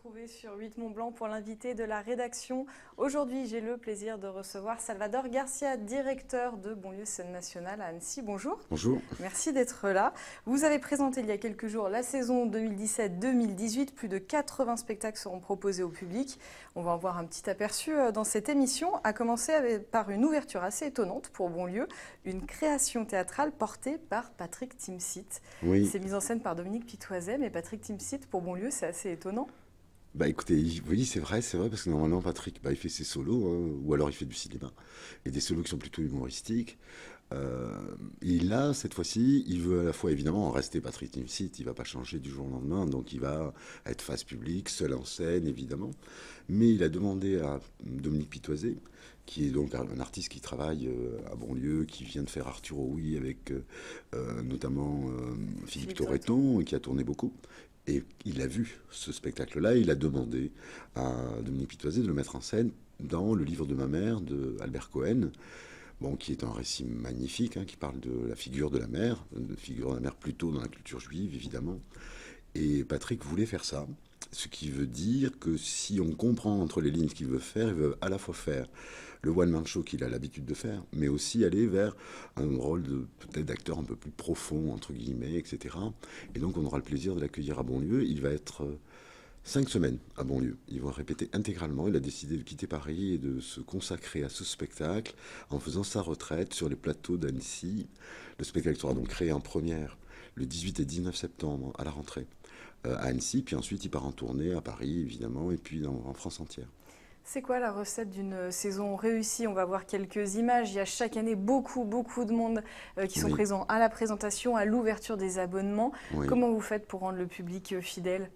retrouver sur 8 Mont Blanc pour l'invité de la rédaction. Aujourd'hui, j'ai le plaisir de recevoir Salvador Garcia, directeur de Bonlieu Scène Nationale à Annecy. Bonjour. Bonjour. Merci d'être là. Vous avez présenté il y a quelques jours la saison 2017-2018. Plus de 80 spectacles seront proposés au public. On va en voir un petit aperçu dans cette émission, à commencer par une ouverture assez étonnante pour Bonlieu, une création théâtrale portée par Patrick Timsit. Oui. C'est mis en scène par Dominique Pitoiset, mais Patrick Timsit pour Bonlieu, c'est assez étonnant. Bah écoutez, oui, c'est vrai, parce que normalement Patrick, il fait ses solos, hein, ou alors il fait du cinéma, et des solos qui sont plutôt humoristiques. Et là, cette fois-ci, il veut à la fois évidemment rester Patrick Timsit, il va pas changer du jour au lendemain, donc il va être face publique, seul en scène évidemment, mais il a demandé à Dominique Pitoiset, qui est donc un artiste qui travaille à Bonlieu, qui vient de faire Arturo Oui avec notamment Philippe Torreton, et qui a tourné beaucoup. Et il a vu ce spectacle-là, il a demandé à Dominique Pitoiset de le mettre en scène dans Le livre de ma mère de Albert Cohen, bon, qui est un récit magnifique, hein, qui parle de la figure de la mère plutôt dans la culture juive, évidemment. Et Patrick voulait faire ça, ce qui veut dire que si on comprend entre les lignes ce qu'il veut faire, il veut à la fois faire le one-man show qu'il a l'habitude de faire, mais aussi aller vers un rôle de peut-être d'acteur un peu plus profond, entre guillemets, etc. Et donc on aura le plaisir de l'accueillir à Bonlieu. Il va être 5 semaines à Bonlieu. Il va répéter intégralement. Il a décidé de quitter Paris et de se consacrer à ce spectacle en faisant sa retraite sur les plateaux d'Annecy. Le spectacle sera donc créé en première le 18 et 19 septembre à la rentrée à Annecy, puis ensuite il part en tournée à Paris évidemment, et puis en France entière. C'est quoi la recette d'une saison réussie? On va voir quelques images. Il y a chaque année beaucoup de monde qui sont présents à la présentation, à l'ouverture des abonnements. Oui. Comment vous faites pour rendre le public fidèle?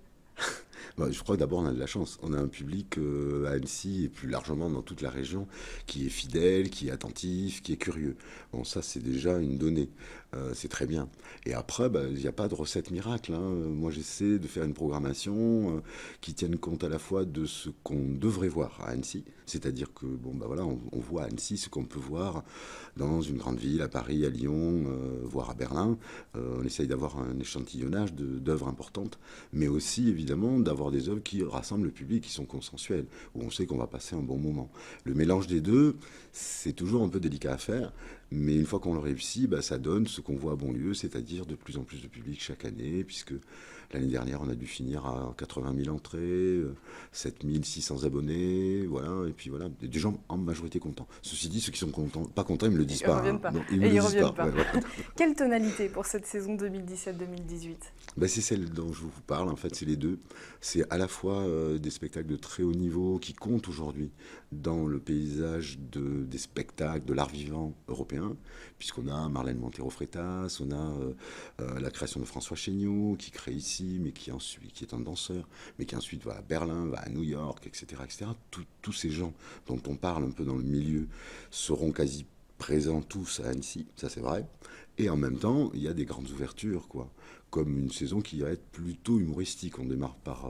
Je crois que d'abord on a de la chance. On a un public à Annecy et plus largement dans toute la région qui est fidèle, qui est attentif, qui est curieux. Bon, ça c'est déjà une donnée. C'est très bien. Et après, il n'y a pas de recette miracle, hein. Moi j'essaie de faire une programmation qui tienne compte à la fois de ce qu'on devrait voir à Annecy. C'est-à-dire que on voit à Annecy ce qu'on peut voir dans une grande ville, à Paris, à Lyon, voire à Berlin. On essaye d'avoir un échantillonnage d'œuvres importantes, mais aussi évidemment d'avoir des œuvres qui rassemblent le public, qui sont consensuelles, où on sait qu'on va passer un bon moment. Le mélange des deux, c'est toujours un peu délicat à faire, mais une fois qu'on le réussit, ça donne ce qu'on voit à Bonlieu, c'est-à-dire de plus en plus de public chaque année, puisque l'année dernière, on a dû finir à 80 000 entrées, 7 600 abonnés, voilà, et puis voilà, des gens en majorité contents. Ceci dit, ceux qui sont pas contents, ils me le disent pas. Reviennent pas. Non, ils ne reviennent pas. Ouais, voilà. Quelle tonalité pour cette saison 2017-2018? C'est celle dont je vous parle, en fait, c'est les deux. C'est à la fois des spectacles de très haut niveau qui comptent aujourd'hui dans le paysage des spectacles, de l'art vivant européen, puisqu'on a Marlène Montero Freitas, on a la création de François Chéniaud, qui crée ici, mais qui est un danseur, mais qui ensuite va à Berlin, va à New York, etc. etc. Tous ces gens dont on parle un peu dans le milieu seront quasi présents tous à Annecy, ça c'est vrai. Et en même temps, il y a des grandes ouvertures, quoi. Comme une saison qui va être plutôt humoristique. On démarre par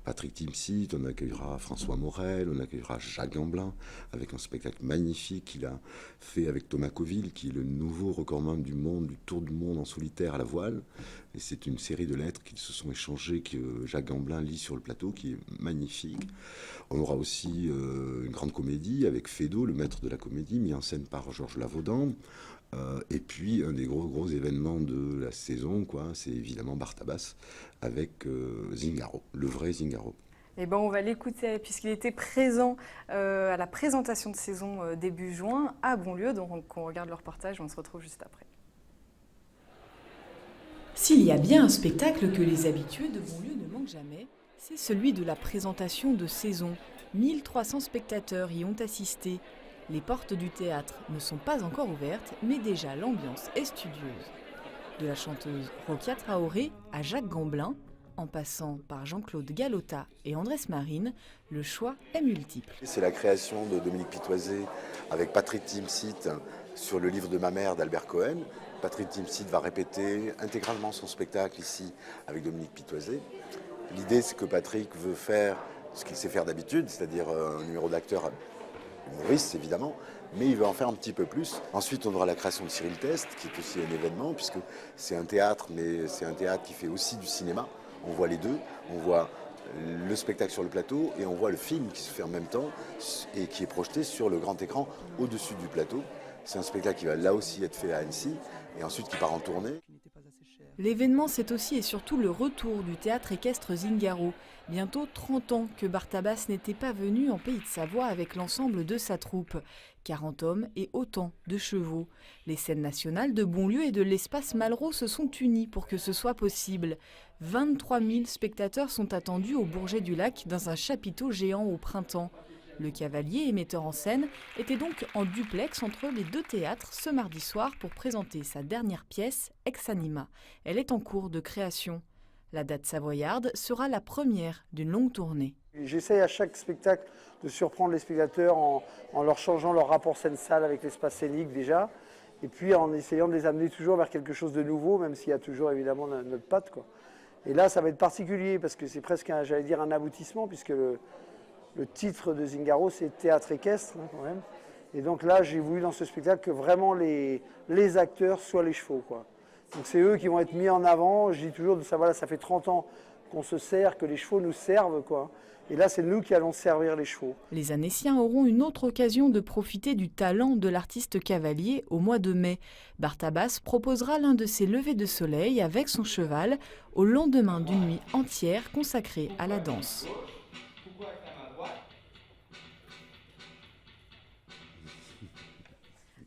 Patrick Timsit, on accueillera François Morel, on accueillera Jacques Gamblin, avec un spectacle magnifique qu'il a fait avec Thomas Coville, qui est le nouveau recordman du monde, du tour du monde en solitaire à la voile. Et c'est une série de lettres qu'ils se sont échangées, que Jacques Gamblin lit sur le plateau, qui est magnifique. On aura aussi une grande comédie avec Feydeau, le maître de la comédie, mis en scène par Georges Lavaudan. Et puis un des gros événements de la saison, quoi, c'est évidemment Bartabas avec Zingaro, le vrai Zingaro. On va l'écouter puisqu'il était présent à la présentation de saison début juin à Bonlieu. Donc on regarde le reportage et on se retrouve juste après. S'il y a bien un spectacle que les habitués de Bonlieu ne manquent jamais, c'est celui de la présentation de saison. 1300 spectateurs y ont assisté. Les portes du théâtre ne sont pas encore ouvertes, mais déjà l'ambiance est studieuse. De la chanteuse Rokia Traoré à Jacques Gamblin, en passant par Jean-Claude Galota et Andrés Marine, le choix est multiple. C'est la création de Dominique Pitoiset avec Patrick Timsit sur Le livre de ma mère d'Albert Cohen. Patrick Timsit va répéter intégralement son spectacle ici avec Dominique Pitoiset. L'idée, c'est que Patrick veut faire ce qu'il sait faire d'habitude, c'est-à-dire un numéro d'acteur humoriste évidemment, mais il veut en faire un petit peu plus. Ensuite, on aura la création de Cyril Test, qui est aussi un événement, puisque c'est un théâtre, mais c'est un théâtre qui fait aussi du cinéma. On voit les deux, on voit le spectacle sur le plateau et on voit le film qui se fait en même temps et qui est projeté sur le grand écran au-dessus du plateau. C'est un spectacle qui va là aussi être fait à Annecy et ensuite qui part en tournée. L'événement, c'est aussi et surtout le retour du théâtre équestre Zingaro. Bientôt 30 ans que Bartabas n'était pas venu en Pays de Savoie avec l'ensemble de sa troupe. 40 hommes et autant de chevaux. Les scènes nationales de Bonlieu et de l'Espace Malraux se sont unies pour que ce soit possible. 23 000 spectateurs sont attendus au Bourget du Lac dans un chapiteau géant au printemps. Le cavalier et metteur en scène était donc en duplex entre les deux théâtres ce mardi soir pour présenter sa dernière pièce, Ex Anima. Elle est en cours de création. La date savoyarde sera la première d'une longue tournée. J'essaye à chaque spectacle de surprendre les spectateurs en leur changeant leur rapport scène-salle avec l'espace scénique déjà, et puis en essayant de les amener toujours vers quelque chose de nouveau, même s'il y a toujours évidemment notre patte, quoi. Et là, ça va être particulier parce que c'est presque, j'allais dire, un aboutissement, puisque le titre de Zingaro, c'est théâtre équestre, hein, quand même. Et donc là, j'ai voulu dans ce spectacle que vraiment les acteurs soient les chevaux, quoi. Donc c'est eux qui vont être mis en avant. Je dis toujours, voilà, ça fait 30 ans qu'on se sert, que les chevaux nous servent, quoi. Et là, c'est nous qui allons servir les chevaux. Les Annéciens auront une autre occasion de profiter du talent de l'artiste cavalier au mois de mai. Bartabas proposera l'un de ses levers de soleil avec son cheval au lendemain d'une nuit entière consacrée à la danse.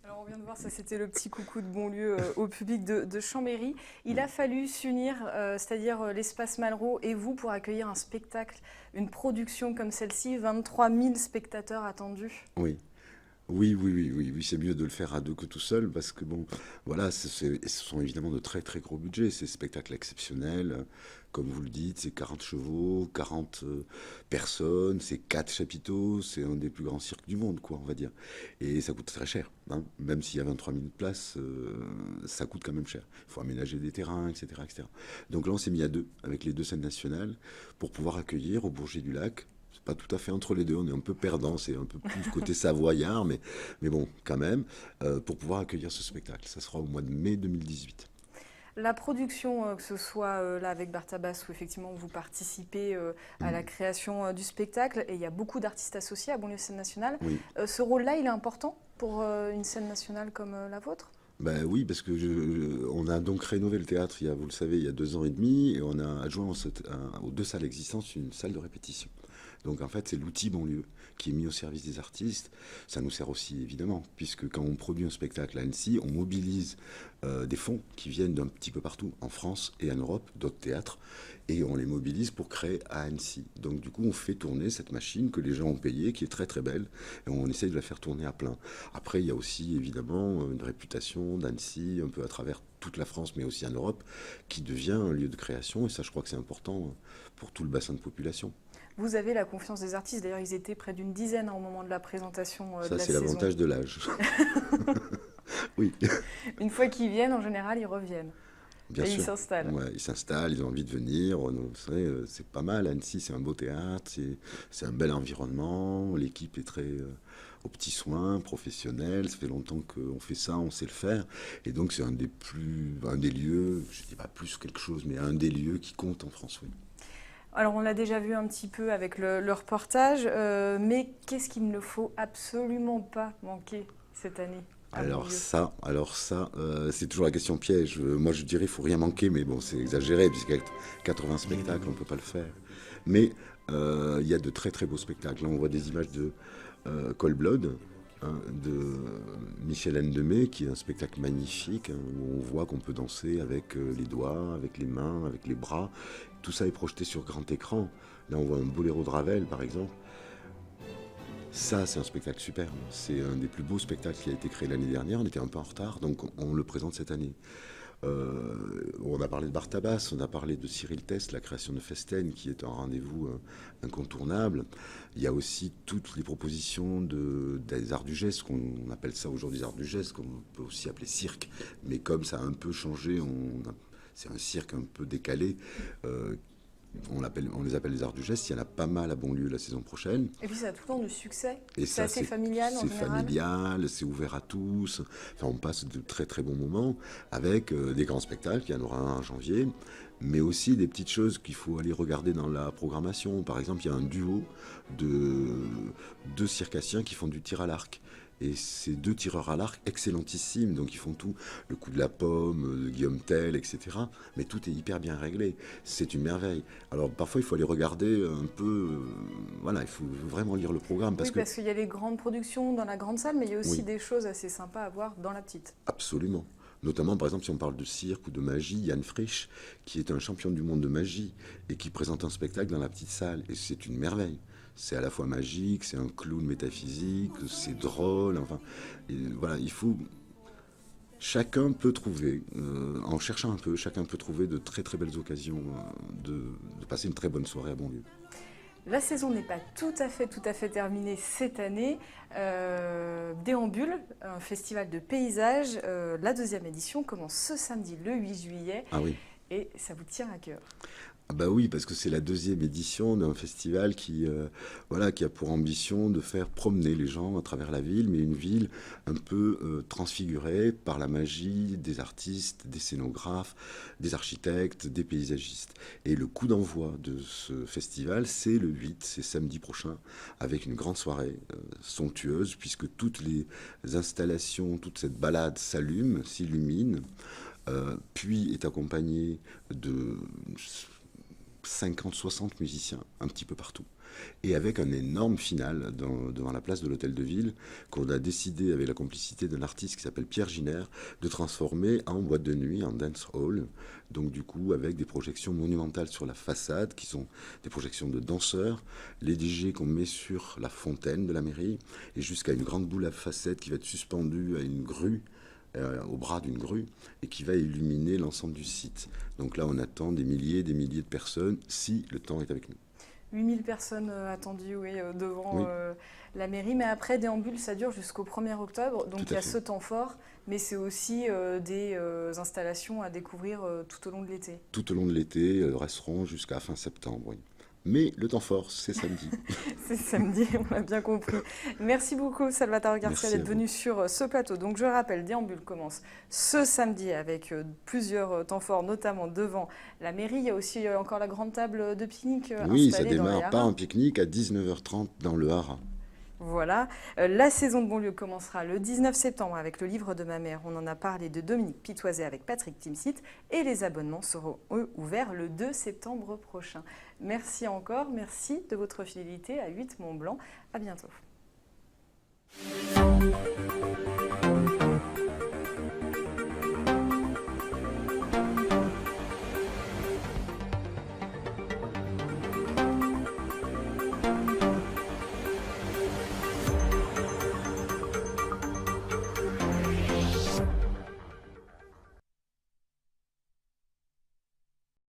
Alors on vient de voir, ça c'était le petit coucou de Bonlieu au public de Chambéry. Il a fallu s'unir, c'est-à-dire l'Espace Malraux et vous, pour accueillir un spectacle, une production comme celle-ci, 23 000 spectateurs attendus. Oui. Oui, c'est mieux de le faire à deux que tout seul parce que bon, voilà, ce sont évidemment de très très gros budgets, ces spectacles exceptionnels, comme vous le dites, c'est 40 chevaux, 40 personnes, c'est 4 chapiteaux, c'est un des plus grands cirques du monde, quoi, on va dire. Et ça coûte très cher, hein. Même s'il y a 23 000 places, ça coûte quand même cher. Il faut aménager des terrains, etc., etc. Donc là, on s'est mis à deux, avec les deux scènes nationales, pour pouvoir accueillir au Bourget du Lac. Pas tout à fait entre les deux, on est un peu perdant, c'est un peu plus côté savoyard, mais bon, quand même, pour pouvoir accueillir ce spectacle. Ça sera au mois de mai 2018. La production, que ce soit là avec Bartabas, où effectivement vous participez à la création du spectacle, et il y a beaucoup d'artistes associés à Bonlieu Scène Nationale, Oui. Ce rôle-là, il est important pour une scène nationale comme la vôtre ? Ben oui, parce que on a donc rénové le théâtre, vous le savez, il y a 2 ans et demi, et on a adjoint aux 2 salles existantes une salle de répétition. Donc en fait, c'est l'outil Bonlieu qui est mis au service des artistes. Ça nous sert aussi évidemment, puisque quand on produit un spectacle à Annecy, on mobilise des fonds qui viennent d'un petit peu partout, en France et en Europe, d'autres théâtres, et on les mobilise pour créer à Annecy. Donc du coup, on fait tourner cette machine que les gens ont payée, qui est très très belle, et on essaye de la faire tourner à plein. Après, il y a aussi évidemment une réputation d'Annecy, un peu à travers toute la France, mais aussi en Europe, qui devient un lieu de création, et ça, je crois que c'est important pour tout le bassin de population. Vous avez la confiance des artistes. D'ailleurs, ils étaient près d'une dizaine au moment de la présentation de la Ça, c'est saison. l'avantage de l'âge. Oui. Une fois qu'ils viennent, en général, ils reviennent. Bien et sûr. ils s'installent. Ouais, ils s'installent, ils ont envie de venir. Vous savez, c'est pas mal. Annecy, c'est un beau théâtre, c'est un bel environnement. L'équipe est très aux petits soins, professionnelle. Ça fait longtemps qu'on fait ça, on sait le faire. Et donc, c'est un des lieux, je dis pas plus quelque chose, mais un des lieux qui compte en France, oui. Alors, on l'a déjà vu un petit peu avec le reportage, mais qu'est-ce qu'il ne faut absolument pas manquer cette année à Alors Bonlieu ? ça, c'est toujours la question piège. Moi, je dirais, il faut rien manquer, mais bon, c'est exagéré, puisqu'il y a 80 spectacles, on ne peut pas le faire. Mais il y a de très très beaux spectacles. Là, on voit des images de Cold Blood, hein, de Michel Ndemé, qui est un spectacle magnifique, hein, où on voit qu'on peut danser avec les doigts, avec les mains, avec les bras. Tout ça est projeté sur grand écran. Là, on voit un boléro de Ravel, par exemple. Ça, c'est un spectacle superbe. C'est un des plus beaux spectacles qui a été créé l'année dernière. On était un peu en retard, donc on le présente cette année. On a parlé de Bartabas, on a parlé de Cyril Test, la création de Festen, qui est un rendez-vous incontournable. Il y a aussi toutes les propositions des arts du geste, qu'on appelle ça aujourd'hui arts du geste, qu'on peut aussi appeler cirque. Mais comme ça a un peu changé, c'est un cirque un peu décalé, on les appelle les arts du geste. Il y en a pas mal à Bonlieu la saison prochaine. Et puis ça a tout le temps du succès. Et C'est assez familial en c'est général. familial, c'est ouvert à tous. Enfin, on passe de très très bons moments avec des grands spectacles. Il y en aura un en janvier, mais aussi des petites choses qu'il faut aller regarder dans la programmation. Par exemple, il y a un duo de deux circassiens qui font du tir à l'arc. Et ces deux tireurs à l'arc excellentissimes, donc ils font tout, le coup de la pomme, de Guillaume Tell, etc. Mais tout est hyper bien réglé, c'est une merveille. Alors parfois il faut aller regarder un peu, voilà, il faut vraiment lire le programme. Parce qu'il y a les grandes productions dans la grande salle, mais il y a aussi des choses assez sympas à voir dans la petite. Absolument. Notamment, par exemple, si on parle de cirque ou de magie, Yann Frisch, qui est un champion du monde de magie et qui présente un spectacle dans la petite salle. Et c'est une merveille. C'est à la fois magique, c'est un clown métaphysique, c'est drôle, enfin, voilà, il faut... Chacun peut trouver, en cherchant un peu, chacun peut trouver de très très belles occasions de passer une très bonne soirée à Bonlieu. La saison n'est pas tout à fait terminée cette année. Déambule, un festival de paysages, la 2e édition commence ce samedi le 8 juillet. Ah oui. Et ça vous tient à cœur. Ah bah oui, parce que c'est la 2e édition d'un festival qui a pour ambition de faire promener les gens à travers la ville, mais une ville un peu transfigurée par la magie des artistes, des scénographes, des architectes, des paysagistes. Et le coup d'envoi de ce festival, c'est le 8, c'est samedi prochain, avec une grande soirée somptueuse, puisque toutes les installations, toute cette balade s'illumine, puis est accompagnée de 50-60 musiciens, un petit peu partout. Et avec un énorme final devant la place de l'Hôtel de Ville, qu'on a décidé, avec la complicité d'un artiste qui s'appelle Pierre Giner, de transformer en boîte de nuit, en dance hall. Donc du coup, avec des projections monumentales sur la façade, qui sont des projections de danseurs, les DJ qu'on met sur la fontaine de la mairie, et jusqu'à une grande boule à facettes qui va être suspendue à une grue, au bras d'une grue, et qui va illuminer l'ensemble du site. Donc là, on attend des milliers de personnes, si le temps est avec nous. 8000 personnes attendues devant la mairie, mais après, Déambule, ça dure jusqu'au 1er octobre, donc il y a ce temps fort, mais c'est aussi des installations à découvrir tout au long de l'été. Tout au long de l'été, elles resteront jusqu'à fin septembre, oui. Mais le temps fort, c'est samedi. C'est samedi, on l'a bien compris. Merci beaucoup, Salvatore Garcia, d'être venu sur ce plateau. Donc, je rappelle, Déambule commence ce samedi avec plusieurs temps forts, notamment devant la mairie. Il y a aussi encore la grande table de pique-nique oui, ça installée dans les démarre haras. par un pique-nique à 19h30 dans le Haras. Voilà, la saison de Bonlieu commencera le 19 septembre avec le livre de ma mère. On en a parlé de Dominique Pitoiset avec Patrick Timsit et les abonnements seront ouverts le 2 septembre prochain. Merci encore, merci de votre fidélité à 8 Mont Blanc. À bientôt.